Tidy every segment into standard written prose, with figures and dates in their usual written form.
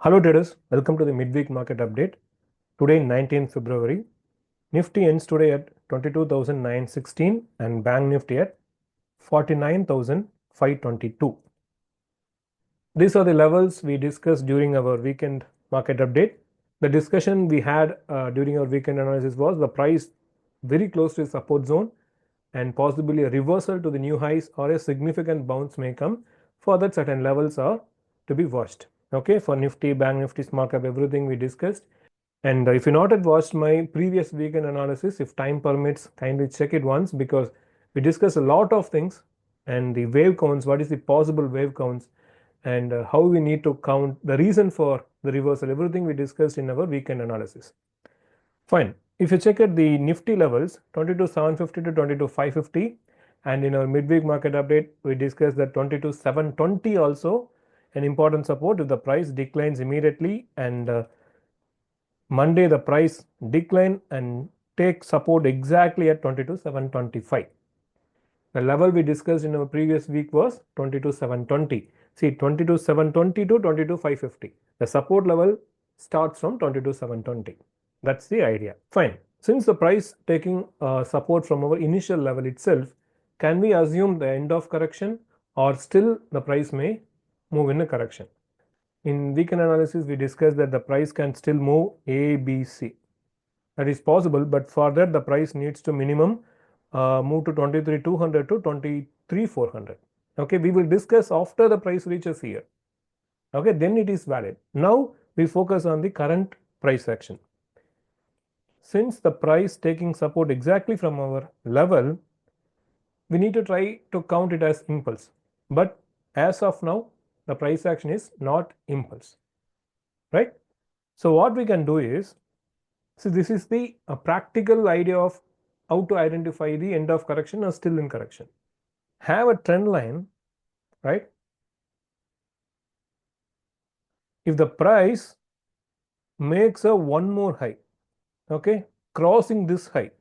Hello traders, welcome to the midweek market update. Today 19th February, Nifty ends today at 22,916 and Bank Nifty at 49,522. These are the levels we discussed during our weekend market update. The discussion we had during our weekend analysis was the price very close to the support zone and possibly a reversal to the new highs or a significant bounce may come. For that, certain levels are to be watched. Okay, for Nifty, Bank Nifty, Small Cap, everything we discussed. And if you not had watched my previous weekend analysis, if time permits, kindly check it once, because we discussed a lot of things and the wave counts, what is the possible wave counts, and how we need to count the reason for the reversal, everything we discussed in our weekend analysis. Fine. If you check at the Nifty levels, 22,750 to 22,550, and in our midweek market update, we discussed that 22,720 also an important support if the price declines immediately, and Monday the price decline and take support exactly at 22,725. The level we discussed in our previous week was 22,720. See, 22,720 to 22,550. The support level starts from 22,720. That's the idea. Fine. Since the price taking support from our initial level itself, can we assume the end of correction, or still the price may move in a correction? In weekend analysis, we discussed that the price can still move A, B, C. That is possible, but for that the price needs to minimum move to 23,200 to 23,400. Okay, we will discuss after the price reaches here. Okay, then it is valid. Now we focus on the current price action. Since the price taking support exactly from our level, we need to try to count it as impulse. But as of now, the price action is not impulse, right? So what we can do is, so this is the practical idea of how to identify the end of correction or still in correction. Have a trend line, right? If the price makes a one more high, okay, crossing this high,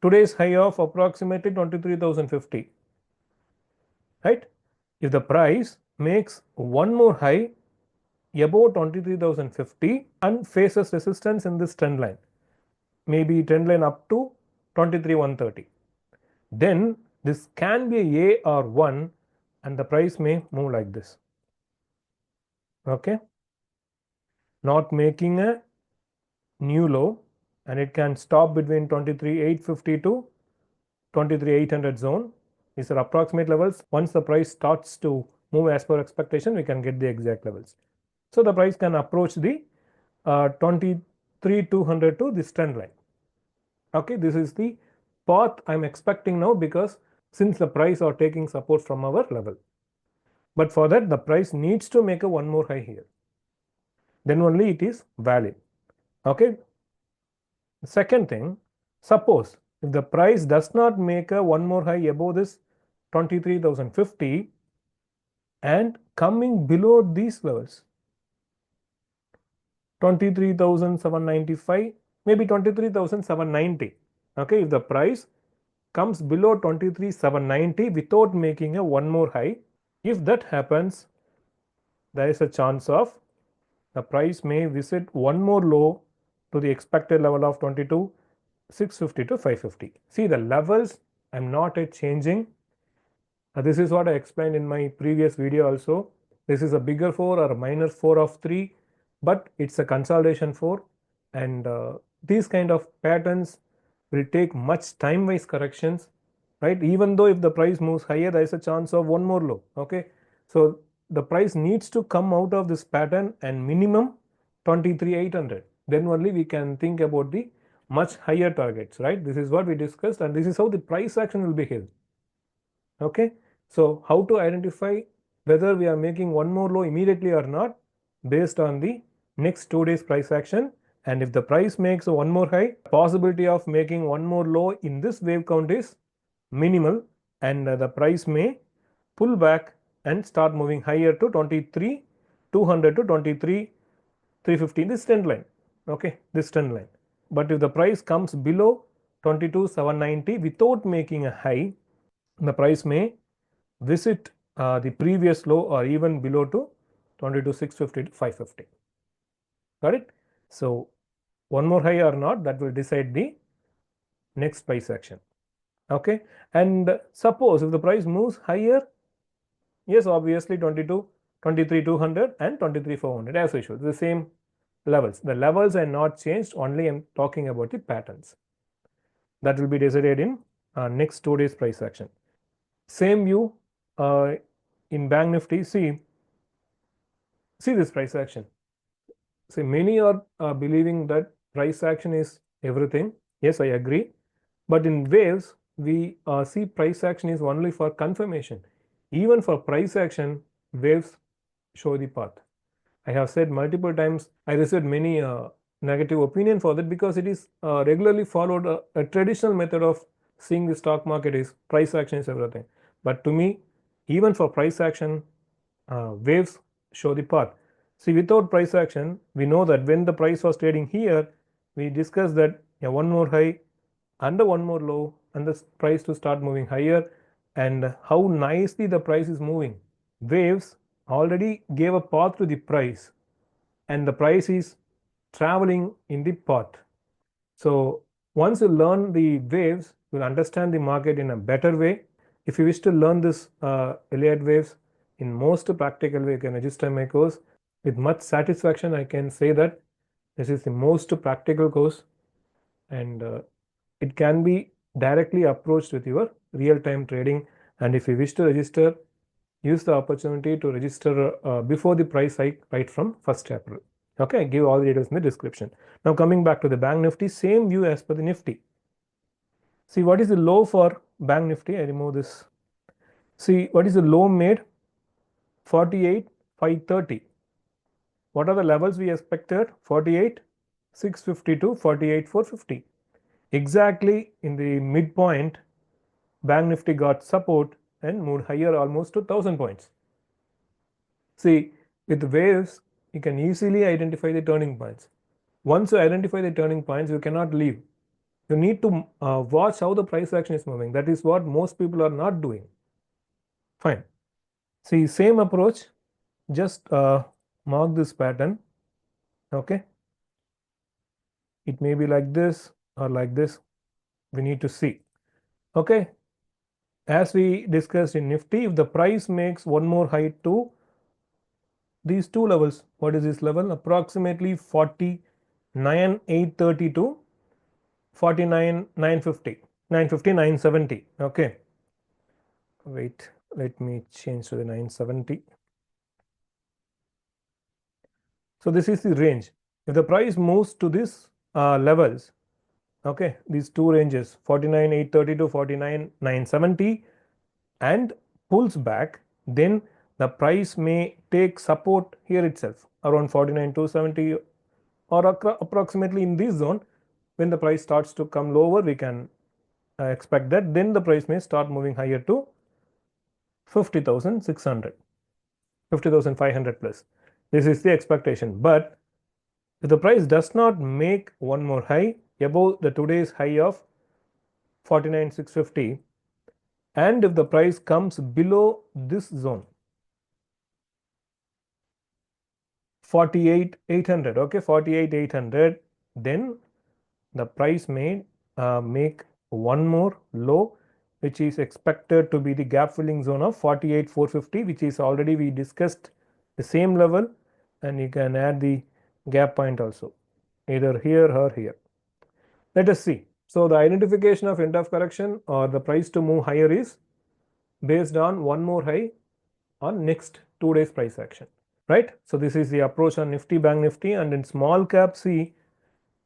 today's high of approximately 23,050, right? If the price makes one more high above 23,050 and faces resistance in this trend line, maybe trend line up to 23,130, then this can be a or 1 and the price may move like this. Okay, not making a new low, and it can stop between 23,850 to 23,800 zone. These are approximate levels. Once the price starts to move as per expectation, we can get the exact levels. So the price can approach the 23,200 to this trend line. Okay, this is the path I'm expecting now, because since the price are taking support from our level. But for that, the price needs to make a one more high here. Then only it is valid. Okay. Second thing, suppose if the price does not make a one more high above this 23,050 and coming below these levels, 23,795, maybe 23,790. Okay, if the price comes below 23,790 without making a one more high, if that happens, there is a chance of the price may visit one more low to the expected level of 22,650 to 550. See, the levels I'm not yet changing. This is what I explained in my previous video also. This is a bigger 4 or a minor 4 of 3, but it's a consolidation 4, and these kind of patterns will take much time-wise corrections, right? Even though if the price moves higher, there is a chance of one more low. Okay, so the price needs to come out of this pattern and minimum 23,800. Then only we can think about the much higher targets, right? This is what we discussed, and this is how the price action will behave. Okay, so how to identify whether we are making one more low immediately or not, based on the next 2 days price action. And if the price makes a one more high, possibility of making one more low in this wave count is minimal, and the price may pull back and start moving higher to 23,200 to 23,350, this trend line. Okay, this trend line. But if the price comes below 22,790 without making a high, the price may visit the previous low or even below to 22,650 to 550. Got it? So one more high or not, that will decide the next price action. Okay, and suppose if the price moves higher, yes, obviously 22, 23,200 and 23,400 as usual, the same levels. The levels are not changed, only I'm talking about the patterns. That will be decided in next 2 days price action. Same view in Bank Nifty. See this price action. See, many are believing that price action is everything. Yes, I agree. But in waves, we see price action is only for confirmation. Even for price action, waves show the path. I have said multiple times, I received many negative opinion for that because it is regularly followed a traditional method of seeing the stock market is price action is everything. But to me, even for price action, waves show the path. See, without price action, we know that when the price was trading here, we discussed that one more high and one more low and the price to start moving higher, and how nicely the price is moving. Waves already gave a path to the price and the price is traveling in the path. So once you learn the waves, you'll understand the market in a better way. If you wish to learn this Elliott waves in most practical way, you can register my course. With much satisfaction, I can say that this is the most practical course, and it can be directly approached with your real-time trading. And if you wish to register, use the opportunity to register before the price hike right from 1st April. Okay, give all the details in the description. Now coming back to the Bank Nifty, same view as per the Nifty. See, what is the low for Bank Nifty? I remove this. See, what is the low made? 48,530. What are the levels we expected? 48,650 to 48,450. Exactly in the midpoint, Bank Nifty got support and moved higher almost to 1000 points. See, with waves, you can easily identify the turning points. Once you identify the turning points, you cannot leave. You need to watch how the price action is moving. That is what most people are not doing. Fine. See, same approach, just mark this pattern. Okay. It may be like this or like this. We need to see. Okay. As we discussed in Nifty, if the price makes one more high to these two levels, what is this level? Approximately 49,830 to 49,950, 950, 970. Okay. Wait, let me change to the 970. So this is the range. If the price moves to these levels, okay, these two ranges 49,830 to 49,970 and pulls back, then the price may take support here itself around 49,270 or approximately in this zone. When the price starts to come lower, we can expect that then the price may start moving higher to 50,600, 50,500 plus. This is the expectation. But if the price does not make one more high above the today's high of 49,650, and if the price comes below this zone 48,800, okay, 48,800, then the price may make one more low, which is expected to be the gap filling zone of 48,450, which is already we discussed the same level, and you can add the gap point also either here or here. Let us see. So the identification of end of correction or the price to move higher is based on one more high on next 2 days price action, right? So this is the approach on Nifty, Bank Nifty, and in small cap, see,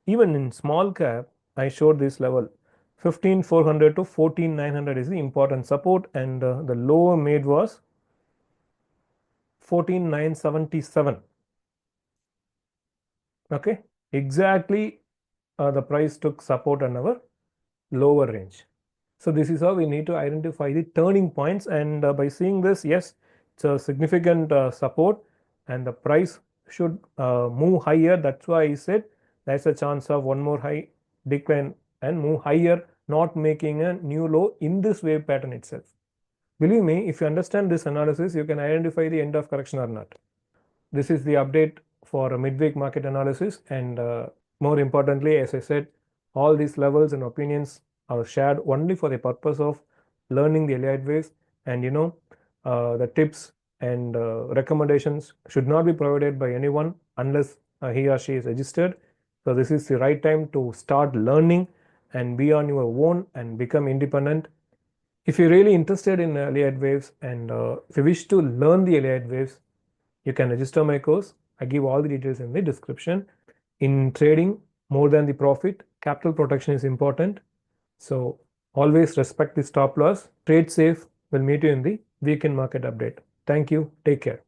even in small cap, I showed this level 15,400 to 14,900 is the important support, and the low made was 14,977. Okay, exactly the price took support on our lower range. So this is how we need to identify the turning points, and by seeing this, yes, it's a significant support and the price should move higher. That's why I said there's a chance of one more high decline and move higher, not making a new low in this wave pattern itself. Believe me, if you understand this analysis, you can identify the end of correction or not. This is the update for a midweek market analysis. And more importantly, as I said, all these levels and opinions are shared only for the purpose of learning the Elliott waves. And the tips and recommendations should not be provided by anyone unless he or she is registered. So this is the right time to start learning and be on your own and become independent. If you're really interested in Elliott waves and if you wish to learn the Elliott waves, you can register my course. I give all the details in the description. In trading, more than the profit, capital protection is important. So always respect the stop loss. Trade safe. We'll meet you in the weekend market update. Thank you. Take care.